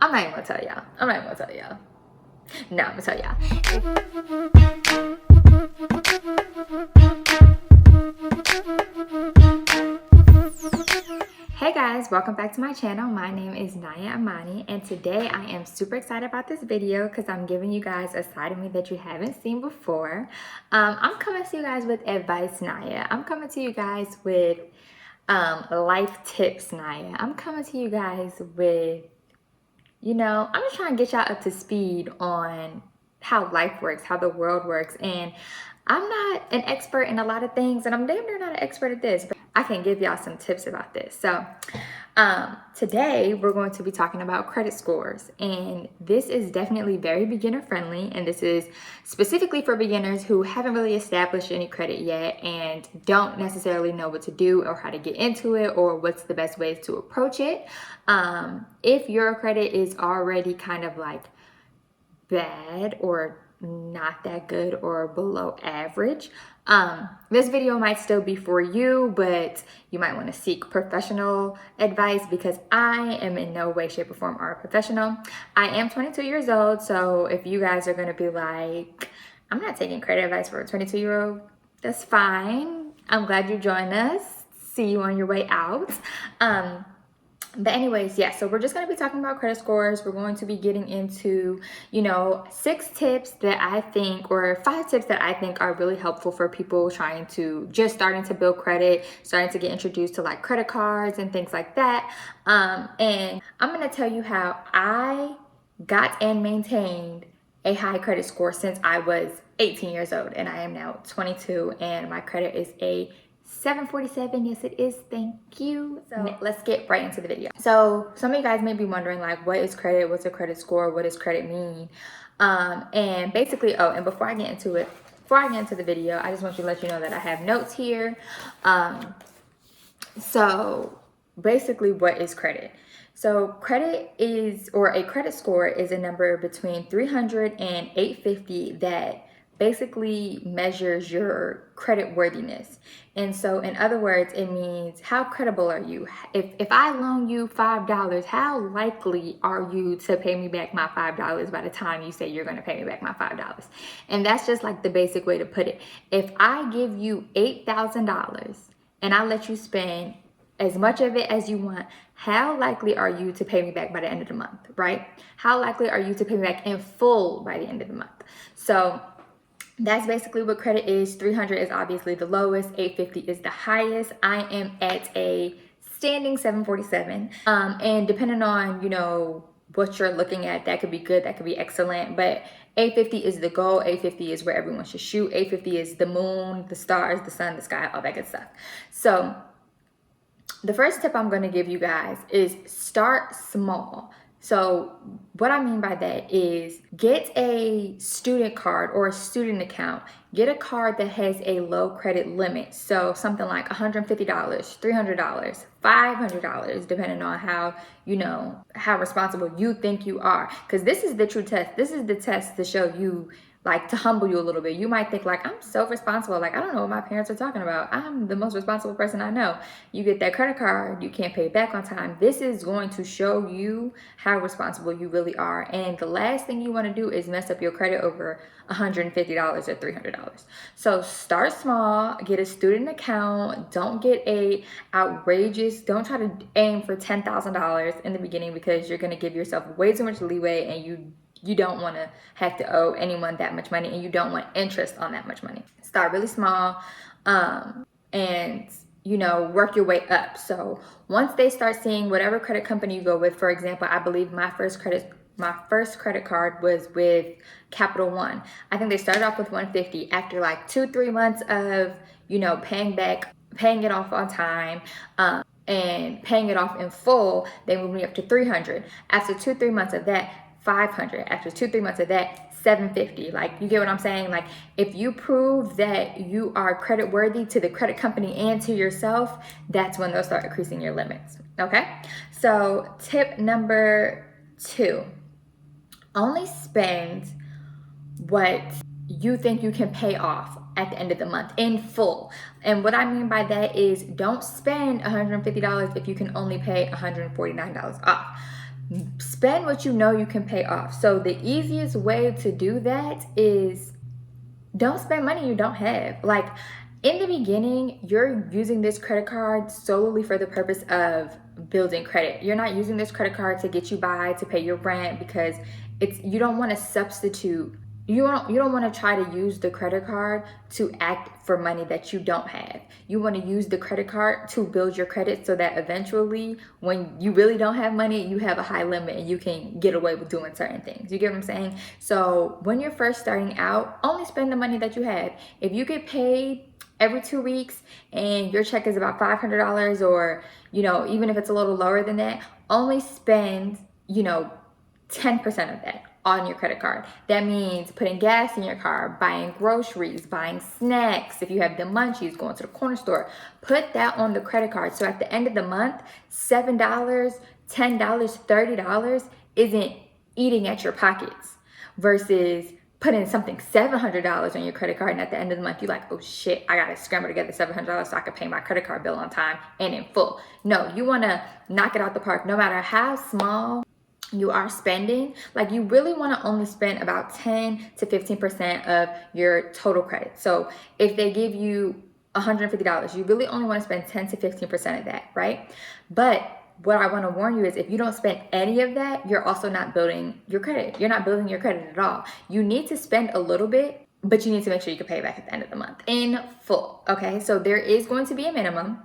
I'm not even gonna tell y'all. I'm not even gonna tell y'all. No, I'm gonna tell y'all. Hey guys, welcome back to my channel. My name is Naya Amani, and today I am super excited about this video because I'm giving you guys a side of me that you haven't seen before. I'm coming to you guys with advice, Naya. I'm coming to you guys with life tips, Naya. I'm coming to you guys with, I'm just trying to get y'all up to speed on how life works, how the world works. And I'm not an expert in a lot of things, and I'm damn near not an expert at this, but I can give y'all some tips about this. So today we're going to be talking about credit scores, and this is definitely very beginner friendly, and this is specifically for beginners who haven't really established any credit yet and don't necessarily know what to do or how to get into it or what's the best ways to approach it. If your credit is already kind of like bad or not that good or below average, this video might still be for you, but you might want to seek professional advice because I am in no way, shape, or form a professional. I am 22 years old, so if you guys are going to be like, I'm not taking credit advice for a 22-year-old, that's fine. I'm glad you joined us. See you on your way out. But anyways, yeah, so we're just going to be talking about credit scores. We're going to be getting into, 6 tips that I think, or 5 tips that I think are really helpful for people starting to build credit, starting to get introduced to like credit cards and things like that. And I'm going to tell you how I got and maintained a high credit score since I was 18 years old, and I am now 22, and my credit is a 747. Yes, it is. Thank you. So let's get right into the video. So some of you guys may be wondering, like, what is credit? What's a credit score? What does credit mean? And basically, and before I get into the video, I just want to let you know that I have notes here. So basically, what is credit? So credit is, or a credit score is a number between 300 and 850 that basically measures your credit worthiness. And so in other words, it means how credible are you? If I loan you $5, how likely are you to pay me back my $5 by the time you say you're going to pay me back my $5? And that's just like the basic way to put it. If I give you $8,000 and I let you spend as much of it as you want, how likely are you to pay me back by the end of the month, right? How likely are you to pay me back in full by the end of the month? So that's basically what credit is. 300 is obviously the lowest. 850 is the highest. I am at a standing 747. And depending on, what you're looking at, that could be good, that could be excellent. But 850 is the goal. 850 is where everyone should shoot. 850 is the moon, the stars, the sun, the sky, all that good stuff. So the first tip I'm going to give you guys is start small. So what I mean by that is get a student card or a student account. Get a card that has a low credit limit. So something like $150, $300, $500, depending on how responsible you think you are. Because this is the true test. This is the test to show you, like, to humble you a little bit. You might think like, I'm so responsible. Like, I don't know what my parents are talking about. I'm the most responsible person I know. You get that credit card, you can't pay it back on time. This is going to show you how responsible you really are. And the last thing you want to do is mess up your credit over $150 or $300. So start small, get a student account. Don't get don't try to aim for $10,000 in the beginning because you're going to give yourself way too much leeway, and you don't want to have to owe anyone that much money, and you don't want interest on that much money. Start really small, and work your way up. So once they start seeing whatever credit company you go with, for example, I believe my first credit card was with Capital One. I think they started off with 150. After like 2-3 months of paying it off on time, and paying it off in full, they moved me up to 300. After 2-3 months of that, 500. After 2-3 months of that, 750. Like, you get what I'm saying? Like, if you prove that you are credit worthy to the credit company and to yourself, that's when they'll start increasing your limits. Okay? So tip number 2, only spend what you think you can pay off at the end of the month in full. And what I mean by that is, don't spend $150 if you can only pay $149 off. spend what you know you can pay off. So the easiest way to do that is don't spend money you don't have. Like in the beginning, you're using this credit card solely for the purpose of building credit. You're not using this credit card to get you by, to pay your rent, because you don't want to substitute. You don't want to try to use the credit card to act for money that you don't have. You want to use the credit card to build your credit so that eventually when you really don't have money, you have a high limit and you can get away with doing certain things. You get what I'm saying? So when you're first starting out, only spend the money that you have. If you get paid every 2 weeks and your check is about $500, or even if it's a little lower than that, only spend 10% of that on your credit card. That means putting gas in your car, buying groceries, buying snacks. If you have the munchies, going to the corner store, put that on the credit card. So at the end of the month, $7, $10, $30 isn't eating at your pockets, versus putting something $700 on your credit card, and at the end of the month, you're like, oh shit, I gotta scramble to get the $700 so I can pay my credit card bill on time and in full. No, you wanna knock it out the park. No matter how small you are spending, like you really want to only spend about 10 to 15% of your total credit. So if they give you $150, you really only want to spend 10 to 15% of that, right? But what I want to warn you is if you don't spend any of that, you're also not building your credit. You're not building your credit at all. You need to spend a little bit, but you need to make sure you can pay it back at the end of the month in full, okay? So there is going to be a minimum.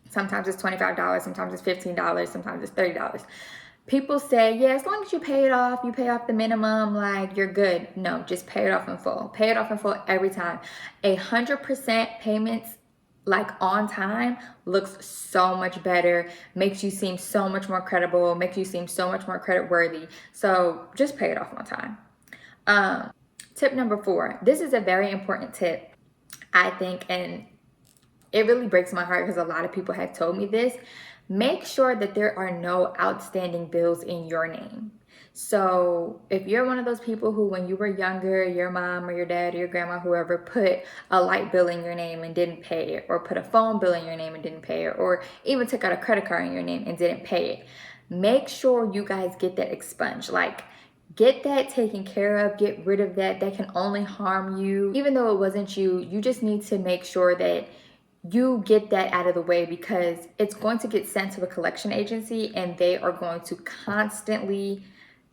Sometimes it's $25, sometimes it's $15, sometimes it's $30. People say, yeah, as long as you pay off the minimum, like you're good. No, just pay it off in full. Pay it off in full every time. 100% payments, like on time, looks so much better, makes you seem so much more credible, makes you seem so much more credit worthy. So just pay it off on time. Tip number 4. This is a very important tip, I think, and it really breaks my heart because a lot of people have told me this. Make sure that there are no outstanding bills in your name. So if you're one of those people who, when you were younger, your mom or your dad or your grandma, whoever, put a light bill in your name and didn't pay it, or put a phone bill in your name and didn't pay it, or even took out a credit card in your name and didn't pay it, make sure you guys get that expunged. Like, get that taken care of, get rid of that. That can only harm you. Even though it wasn't you, you just need to make sure that you get that out of the way, because it's going to get sent to a collection agency and they are going to constantly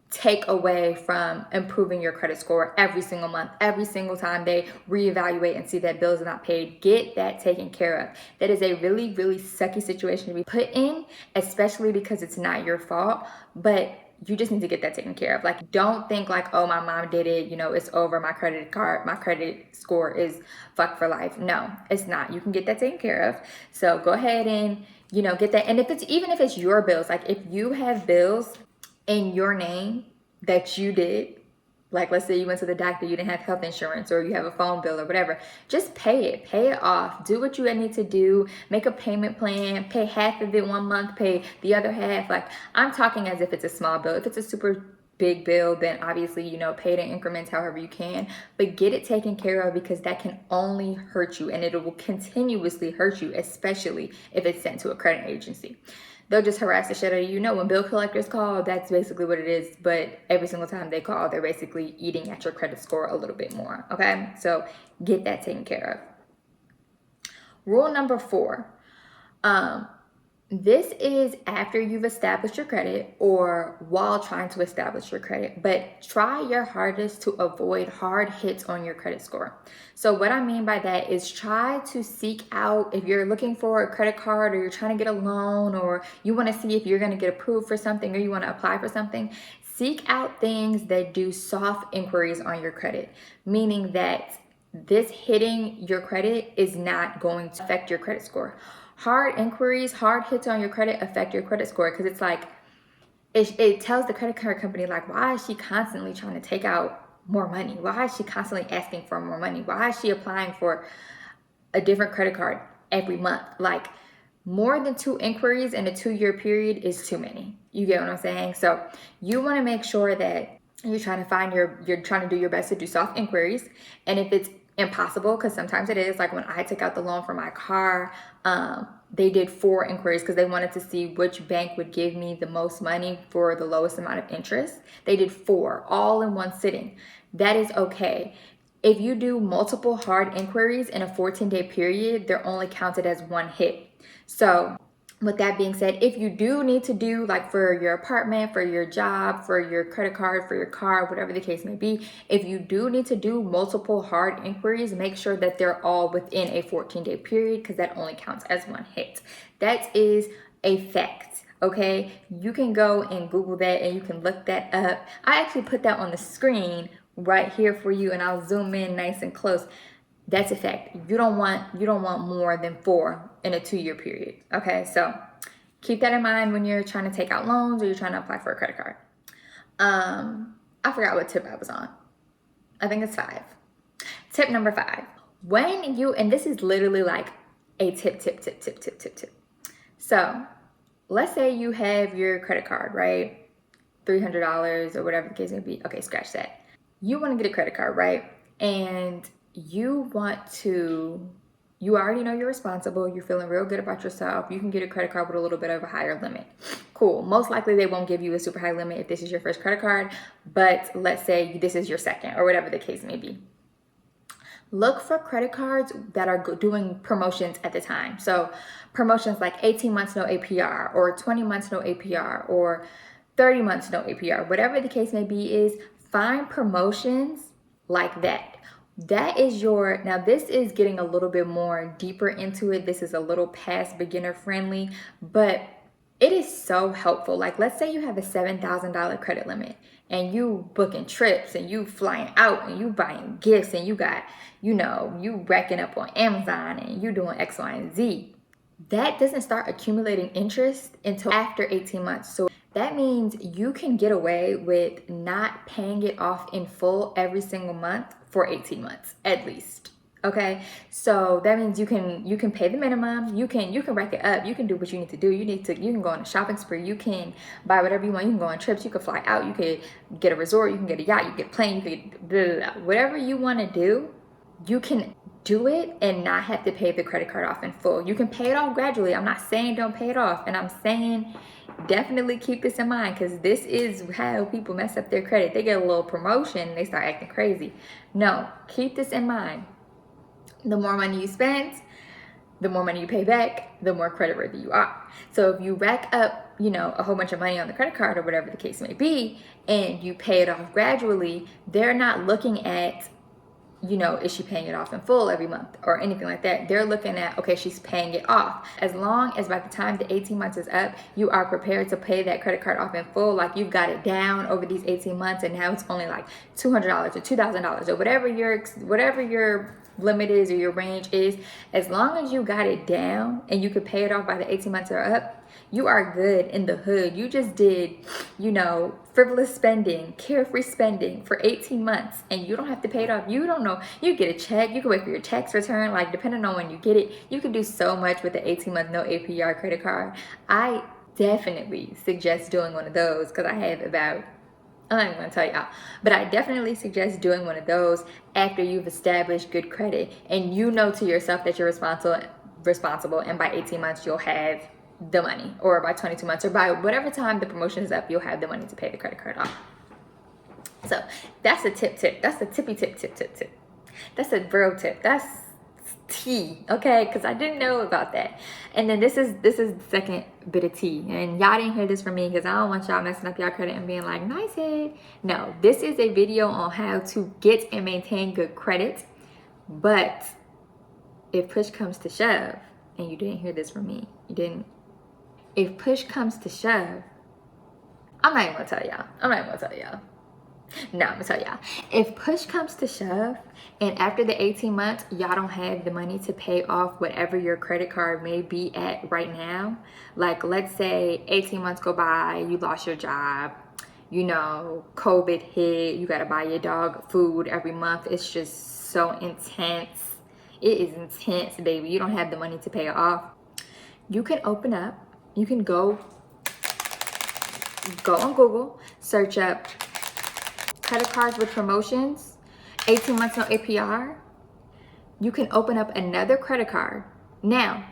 take away from improving your credit score every single month. Every single time they reevaluate and see that bills are not paid, get that taken care of. That is a really, really sucky situation to be put in, especially because it's not your fault, but you just need to get that taken care of. Like, don't think like, oh, my mom did it, it's over, my credit score is fucked for life. No, it's not. You can get that taken care of. So go ahead and, get that. And even if it's your bills, like if you have bills in your name that you did, like let's say you went to the doctor, you didn't have health insurance, or you have a phone bill or whatever, just pay it off. Do what you need to do. Make a payment plan, pay half of it one month, pay the other half. Like, I'm talking as if it's a small bill. If it's a super big bill, then obviously, pay it in increments however you can, but get it taken care of, because that can only hurt you, and it will continuously hurt you, especially if it's sent to a credit agency. They'll just harass the shit out of you. When bill collectors call, that's basically what it is. But every single time they call, they're basically eating at your credit score a little bit more. Okay? So get that taken care of. Rule number 4. This is after you've established your credit or while trying to establish your credit, but try your hardest to avoid hard hits on your credit score. So what I mean by that is try to seek out, if you're looking for a credit card or you're trying to get a loan, or you want to see if you're going to get approved for something, or you want to apply for something, seek out things that do soft inquiries on your credit, meaning that this hitting your credit is not going to affect your credit score. Hard inquiries, hard hits on your credit affect your credit score, because it's like, it tells the credit card company, like, why is she constantly trying to take out more money? Why is she constantly asking for more money? Why is she applying for a different credit card every month? Like, more than 2 inquiries in a 2-year period is too many. You get what I'm saying? So you want to make sure that you're trying to do your best to do soft inquiries. And if it's impossible, because sometimes it is, like when I took out the loan for my car, they did 4 inquiries because they wanted to see which bank would give me the most money for the lowest amount of interest. They did 4 all in one sitting. That is okay. If you do multiple hard inquiries in a 14-day period, they're only counted as 1 hit. So with that being said, if you do need to do, like for your apartment, for your job, for your credit card, for your car, whatever the case may be, if you do need to do multiple hard inquiries, make sure that they're all within a 14-day period, because that only counts as 1 hit. That is a fact. Okay, you can go and Google that and you can look that up. I actually put that on the screen right here for you, and I'll zoom in nice and close. That's a fact. You don't want more than 4 in a 2-year period. Okay, so keep that in mind when you're trying to take out loans or you're trying to apply for a credit card. I forgot what tip I was on. I think it's 5. Tip number 5. When you, and this is literally like a tip. So let's say you have your credit card, right? $300 or whatever the case may be. Okay, scratch that. You want to get a credit card, right? And you already know you're responsible. You're feeling real good about yourself. You can get a credit card with a little bit of a higher limit. Cool. Most likely they won't give you a super high limit if this is your first credit card, but let's say this is your second or whatever the case may be. Look for credit cards that are doing promotions at the time. So promotions like 18 months no APR or 20 months no APR or 30 months no APR, whatever the case may be, is find promotions like that. That is your, now this is getting a little bit more deeper into it. This is a little past beginner friendly, but it is so helpful. Like let's say you have a $7,000 credit limit and you booking trips and you flying out and you buying gifts and you got, you racking up on Amazon and you doing X, Y, and Z. That doesn't start accumulating interest until after 18 months. So that means you can get away with not paying it off in full every single month for 18 months at least. Okay, so that means you can pay the minimum. You can rack it up. You can do what you need to do. You can go on a shopping spree. You can buy whatever you want. You can go on trips. You can fly out. You could get a resort. You can get a yacht. You can get a plane. You can get blah, blah, blah. Whatever you want to do, you can do it and not have to pay the credit card off in full. You can pay it off gradually. I'm not saying don't pay it off, and I'm saying definitely keep this in mind, because this is how people mess up their credit. They get a little promotion and they start acting crazy. No, keep this in mind. The more money you spend, the more money you pay back, the more credit worthy you are. So if you rack up, a whole bunch of money on the credit card or whatever the case may be, and you pay it off gradually, they're not looking at, is she paying it off in full every month or anything like that. They're looking at, okay, she's paying it off. As long as by the time the 18 months is up, you are prepared to pay that credit card off in full, like you've got it down over these 18 months and now it's only like $200 or $2,000 or whatever your limit is or your range is, as long as you got it down and you could pay it off by the 18 months are up, you are good in the hood. You just did, frivolous spending, carefree spending for 18 months and you don't have to pay it off. You don't know. You get a check. You can wait for your tax return. Like depending on when you get it, you can do so much with the 18-month no APR credit card. I definitely suggest doing one of those because I have about, I'm not even going to tell y'all, but I definitely suggest doing one of those after you've established good credit and you know to yourself that you're responsible, and by 18 months you'll have the money, or by 22 months, or by whatever time the promotion is up, you'll have the money to pay the credit card off. So that's a tip. That's a tippy tip. That's a real tip. That's tea, okay? Because I didn't know about that. And then this is the second bit of tea, and y'all didn't hear this from me because I don't want y'all messing up y'all credit and being like, nice head. No, this is a video on how to get and maintain good credit. But if push comes to shove, and you didn't hear this from me, if push comes to shove, I'm not even gonna tell y'all. No, I'm gonna tell y'all. If push comes to shove, and after the 18 months, y'all don't have the money to pay off whatever your credit card may be at right now. Like, let's say 18 months go by, you lost your job, COVID hit, you gotta buy your dog food every month. It's just so intense. It is intense, baby. You don't have the money to pay it off. You can go on Google, search up credit cards with promotions, 18 months no APR. You can open up another credit card. Now,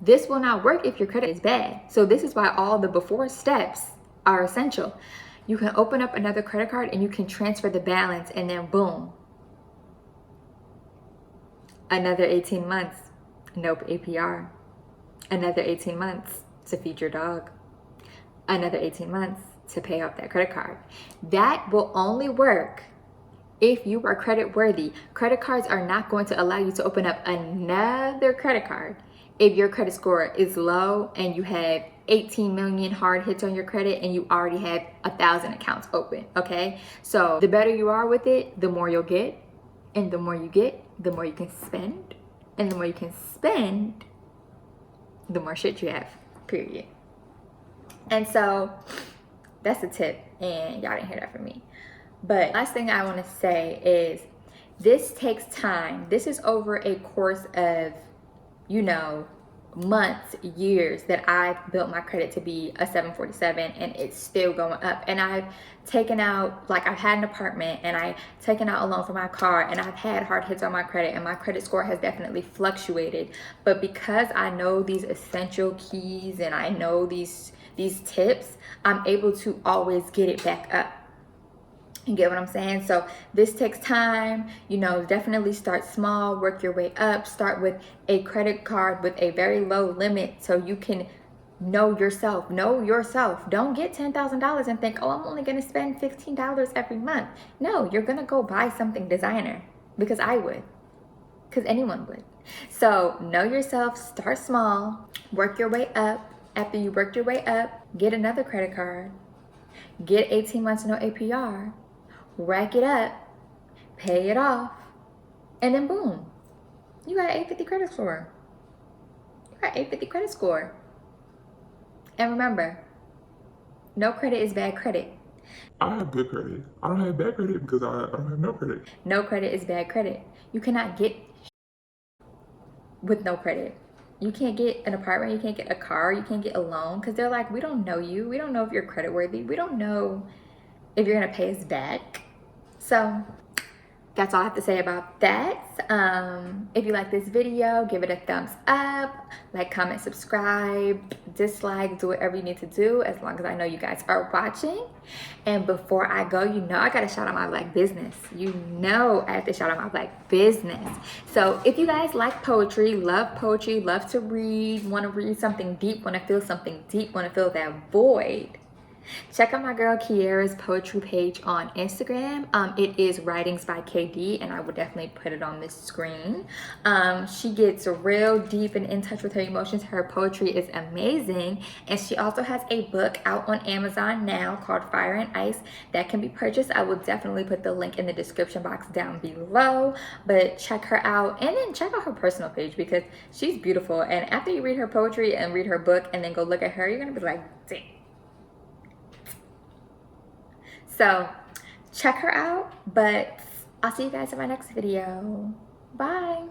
This will not work if your credit is bad. So this is why all the before steps are essential. You can open up another credit card and you can transfer the balance, and then boom, another 18 months, nope APR. Another 18 months to feed your dog. Another 18 months to pay off that credit card. That will only work if you are credit worthy. Credit cards are not going to allow you to open up another credit card if your credit score is low and you have 18 million hard hits on your credit and you already have 1,000 accounts open, okay? So the better you are with it, the more you'll get. And the more you get, the more you can spend. And the more you can spend, the more shit you have, period. And so that's a tip, and y'all didn't hear that from me. But last thing I want to say is this takes time. This is over a course of, you know, months, years that I've built my credit to be a 747, and it's still going up. And I've taken out, like, I've had an apartment and I've taken out a loan for my car, and I've had hard hits on my credit, and my credit score has definitely fluctuated. But because I know these essential keys and I know these tips, I'm able to always get it back up. You get what I'm saying? So this takes time, you know. Definitely start small, work your way up. Start with a credit card with a very low limit so you can know yourself. Don't get $10,000 and think, oh, I'm only gonna spend $15 every month. No, you're gonna go buy something designer, because I would, because anyone would. So know yourself, start small, work your way up. After you worked your way up, get another credit card, get 18 months no APR, rack it up, pay it off, and then boom, you got an 850 credit score. You got 850 credit score. And remember, no credit is bad credit. I have good credit. I don't have bad credit because I don't have no credit. No credit is bad credit. You cannot get with no credit. You can't get an apartment, you can't get a car, you can't get a loan, because they're like, we don't know you. We don't know if you're credit worthy. We don't know if you're gonna pay us back. So that's all I have to say about that. If you like this video, give it a thumbs up, like, comment, subscribe, dislike, do whatever you need to do, as long as I know you guys are watching. And before I go, you know I gotta shout out my black business. You know I have to shout out my black business. So if you guys like poetry, love to read, want to read something deep, want to feel something deep, want to fill that void, check out my girl Kiera's poetry page on Instagram. It is Writings by KD, and I will definitely put it on this screen. She gets real deep and in touch with her emotions. Her poetry is amazing, and she also has a book out on Amazon now called Fire and Ice that can be purchased. I will definitely put the link in the description box down below, but check her out, and then check out her personal page because she's beautiful. And after you read her poetry and read her book and then go look at her, you're gonna be like, dang. So check her out, but I'll see you guys in my next video. Bye.